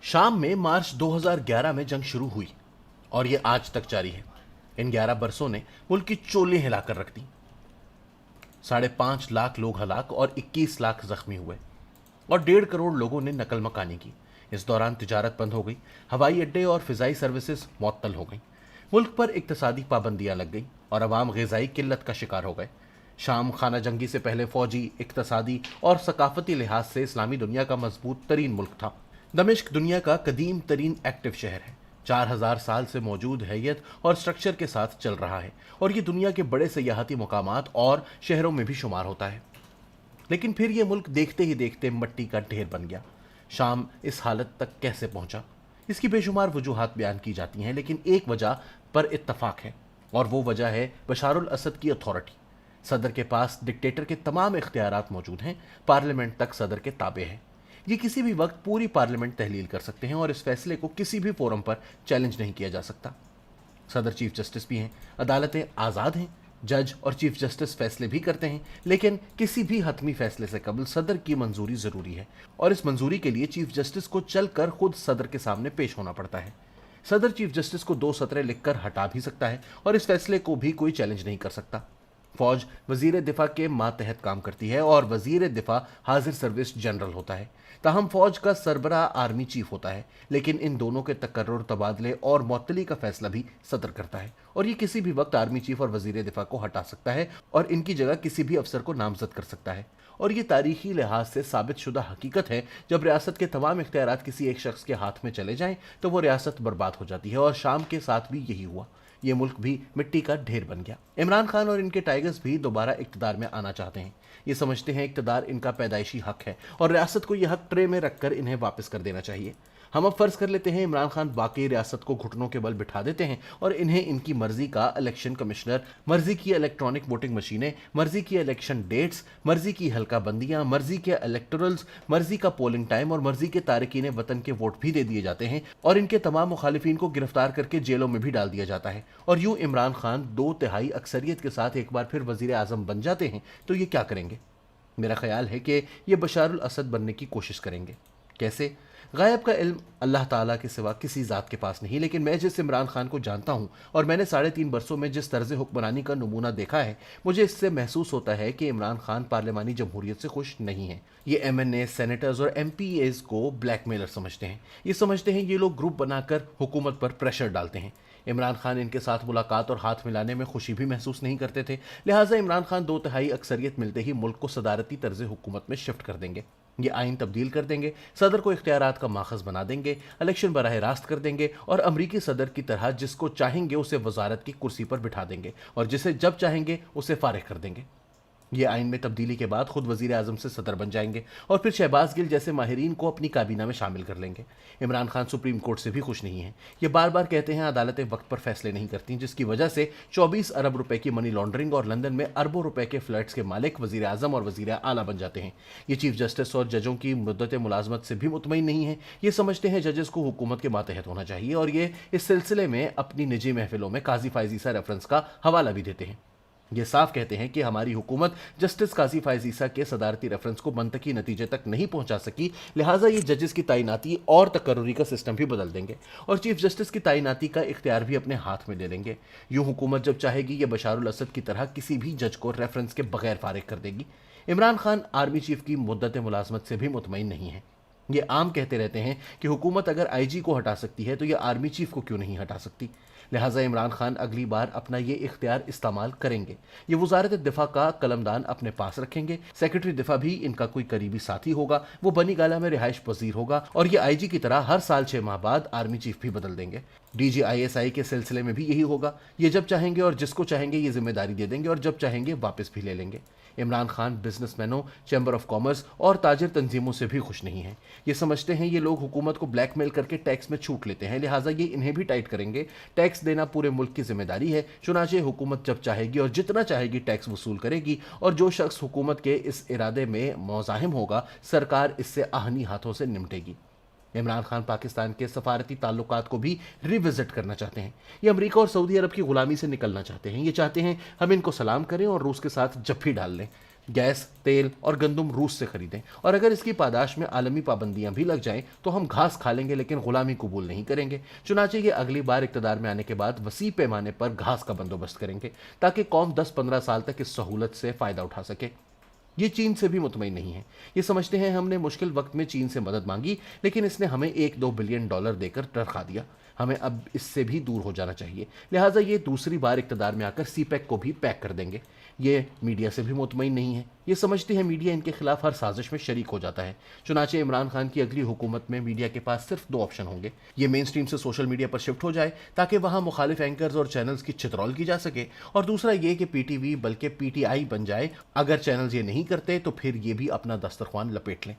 शाम में मार्च 2011 में जंग शुरू हुई और ये आज तक जारी है। इन 11 बरसों ने मुल्क की चोलें हिलाकर रख दी। 5.5 लाख लोग हलाक और 21 लाख जख्मी हुए और 1.5 करोड़ लोगों ने नकल मकानी की। इस दौरान तिजारत बंद हो गई, हवाई अड्डे और फिजाई सर्विसेज मुअत्तल हो गई, मुल्क पर इक्तसादी पाबंदियां लग गई और अवाम ग़िज़ाई किल्लत का शिकार हो गए। शाम खाना जंगी से पहले फौजी, इक्तसादी और सकाफती लिहाज से इस्लामी दुनिया का मजबूत तरीन मुल्क था। दमिश्क दुनिया का कदीम तरीन एक्टिव शहर है। 4000 साल से मौजूद हैयत और स्ट्रक्चर के साथ चल रहा है और ये दुनिया के बड़े सयाहती मकामात और शहरों में भी शुमार होता है। लेकिन फिर ये मुल्क देखते ही देखते मिट्टी का ढेर बन गया। शाम इस हालत तक कैसे पहुंचा, इसकी बेशुमार वजूहात बयान की जाती हैं, लेकिन एक वजह पर इत्तफाक है और वो वजह है बशारुल असद की अथॉरिटी। सदर के पास डिक्टेटर के तमाम इख्तियारात मौजूद हैं, पार्लियामेंट तक सदर के ताबे है। ये किसी भी वक्त पूरी पार्लियामेंट तहलील कर सकते हैं और इस फैसले को किसी भी फोरम पर चैलेंज नहीं किया जा सकता। सदर चीफ जस्टिस भी हैं, अदालतें आज़ाद हैं, जज और चीफ जस्टिस फैसले भी करते हैं, लेकिन किसी भी हतमी फैसले से कबल सदर की मंजूरी ज़रूरी है और इस मंजूरी के लिए चीफ जस्टिस को चलकर खुद सदर के सामने पेश होना पड़ता है। सदर चीफ जस्टिस को 2 सतरें लिखकर हटा भी सकता है और इस फैसले को भी कोई चैलेंज नहीं कर सकता। फौज वजीर दिफा के मातहत काम करती है और वजीर दिफा हाजिर सर्विस जनरल होता है। ताहम फौज का सरबराह आर्मी चीफ होता है, लेकिन इन दोनों के तकर्रुर, तबादले और मुअत्तली का फैसला भी सदर करता है और ये किसी भी वक्त आर्मी चीफ और वजीर दिफा को हटा सकता है और इनकी जगह किसी भी अफसर को नामजद कर सकता है। और ये तारीखी लिहाज से साबित शुदा हकीकत है, जब रियासत के तमाम इख्तियारात किसी एक शख्स के हाथ में चले जाएं तो वो रियासत बर्बाद हो जाती है और शाम के साथ भी यही हुआ। ये मुल्क भी मिट्टी का ढेर बन गया। इमरान खान और इनके टाइगर्स भी दोबारा इक्तदार में आना चाहते हैं। ये समझते हैं इक्तदार इनका पैदाइशी हक है और रियासत को यह हक ट्रे में रखकर इन्हें वापस कर देना चाहिए। हम अब फर्ज कर लेते हैं इमरान खान बाकी रियासत को घुटनों के बल बिठा देते हैं और इन्हें इनकी मर्जी का इलेक्शन कमिश्नर, मर्जी की इलेक्ट्रॉनिक वोटिंग मशीनें, मर्जी की इलेक्शन डेट्स, मर्जी की हल्का बंदियां, मर्जी के इलेक्टोरल्स, मर्जी का पोलिंग टाइम और मर्जी के तारकीन वतन के वोट भी दे दिए जाते हैं और इनके तमाम मुखालिफिन को गिरफ्तार करके जेलों में भी डाल दिया जाता है। और यूं इमरान खान 2/3 अक्सरियत के साथ एक बार फिर वजीर आजम बन जाते हैं तो ये क्या करेंगे? मेरा ख्याल है कि ये बशारुल असद बनने की कोशिश करेंगे। कैसे? गायब का इल्म अल्लाह ताला के सिवा किसी ज़ात के पास नहीं, लेकिन मैं जिस इमरान खान को जानता हूँ और मैंने 3.5 बरसों में जिस तर्ज हुक्मरानी का नमूना देखा है, मुझे इससे महसूस होता है कि इमरान खान पार्लियामानी जमहूरियत से खुश नहीं है। ये MNA, सेनेटर्स और MPAs को ब्लैकमेलर समझते हैं। ये समझते हैं ये लोग ग्रुप बनाकर हुकूमत पर प्रेशर डालते हैं। इमरान खान इनके साथ मुलाकात और हाथ मिलाने में खुशी भी महसूस नहीं करते थे, लिहाजा इमरान खान 2/3 अक्सरियत मिलते ही मुल्क को सदारती तर्ज हुकूमत में शिफ्ट कर देंगे। ये आइन तब्दील कर देंगे, सदर को इख्तियारात का माखज़ बना देंगे, इलेक्शन बराह रास्त कर देंगे और अमरीकी सदर की तरह जिसको चाहेंगे उसे वजारत की कुर्सी पर बिठा देंगे और जिसे जब चाहेंगे उसे फारिग कर देंगे। ये आइन में तब्दीली के बाद खुद वजीर आजम से सदर बन जाएंगे और फिर शहबाज गिल जैसे माहिरीन को अपनी काबीना में शामिल कर लेंगे। इमरान खान सुप्रीम कोर्ट से भी खुश नहीं है। ये बार बार कहते हैं अदालतें वक्त पर फैसले नहीं करती, जिसकी वजह से 24 अरब रुपए की मनी लॉन्ड्रिंग और लंदन में अरबों रुपए के फ्लैट्स के मालिक वजीर आजम और वजीर आला बन जाते हैं। ये चीफ जस्टिस और जजों की मुद्दत मुलाजमत से भी मुतमईन नहीं है। ये समझते हैं जजेस को हुकूमत के मातहत होना चाहिए और ये इस सिलसिले में अपनी निजी महफिलों में काजी फायजीसा रेफरेंस का हवाला भी देते हैं। ये साफ कहते हैं कि हमारी हुकूमत जस्टिस काजी फायजीसा के सदारती रेफरेंस को मंतकी नतीजे तक नहीं पहुंचा सकी, लिहाजा ये जजेस की तैनाती और तकर्रुरी का सिस्टम भी बदल देंगे और चीफ जस्टिस की तैनाती का इख्तियार भी अपने हाथ में ले लेंगे। यूं हुकूमत जब चाहेगी ये बशारुल असद की तरह किसी भी जज को रेफरेंस के बगैर फारिग कर देगी। इमरान खान आर्मी चीफ की मुद्दत मुलाजमत से भी मुतमईन नहीं है। ये आम कहते रहते हैं कि हुकूमत अगर IG को हटा सकती है तो ये आर्मी चीफ को क्यों नहीं हटा सकती। लिहाजा इमरान खान अगली बार अपना ये इख्तियार इस्तेमाल करेंगे। ये वजारत दिफा का कलमदान अपने पास रखेंगे, सेक्रेटरी दिफा भी इनका कोई करीबी साथी होगा, वो बनी गाला में रिहाइश पजीर होगा और ये IG की तरह हर साल 6 माह बाद आर्मी चीफ भी बदल देंगे। DG ISI के सिलसिले में भी यही होगा। ये जब चाहेंगे और जिसको चाहेंगे ये जिम्मेदारी दे देंगे और जब चाहेंगे वापस भी ले लेंगे। इमरान खान बिजनेसमैनों, चैम्बर ऑफ कॉमर्स और ताजिर तंजीमों से भी खुश नहीं हैं। ये समझते हैं ये लोग हुकूमत को ब्लैकमेल करके टैक्स में छूट लेते हैं, लिहाजा ये इन्हें भी टाइट करेंगे। टैक्स देना पूरे मुल्क की जिम्मेदारी है, चुनाचे हुकूमत जब चाहेगी और जितना चाहेगी टैक्स वसूल करेगी और जो शख्स हुकूमत के इस इरादे में मुज़ाहिम होगा, सरकार इससे आहनी हाथों से निपटेगी। इमरान खान पाकिस्तान के सफारती ताल्लुकात को भी रिविजिट करना चाहते हैं। ये अमेरिका और सऊदी अरब की गुलामी से निकलना चाहते हैं। ये चाहते हैं हम इनको सलाम करें और रूस के साथ जफ्फी डाल लें। गैस, तेल और गंदम रूस से खरीदें, और अगर इसकी पादाश में आलमी पाबंदियां भी लग जाएं तो हम घास खा लेंगे लेकिन गुलामी कबूल नहीं करेंगे। चुनाचे ये अगली बार इक़्तिदार में आने के बाद वसी पैमाने पर घास का बंदोबस्त करेंगे ताकि कौम 10-15 साल तक इस सहूलत से फ़ायदा उठा सके। ये चीन से भी मुतमईन नहीं है। ये समझते हैं हमने मुश्किल वक्त में चीन से मदद मांगी लेकिन इसने हमें $1-2 बिलियन देकर टरखा दिया। हमें अब इससे भी दूर हो जाना चाहिए, लिहाजा ये दूसरी बार इक़्तिदार में आकर सीपैक को भी पैक कर देंगे। ये मीडिया से भी मुतमईन नहीं है। ये समझते हैं मीडिया इनके खिलाफ हर साजिश में शरीक हो जाता है। चुनाचे इमरान खान की अगली हुकूमत में मीडिया के पास सिर्फ 2 ऑप्शन होंगे। ये मेन स्ट्रीम से सोशल मीडिया पर शिफ्ट हो जाए ताकि वहाँ मुखालिफ एंकर्स और चैनल्स की चित्रौल की जा सके, और दूसरा ये कि पीटीवी बल्कि पीटीआई बन जाए। अगर चैनल्स ये नहीं करते तो फिर ये भी अपना दस्तरख्वान लपेट लें।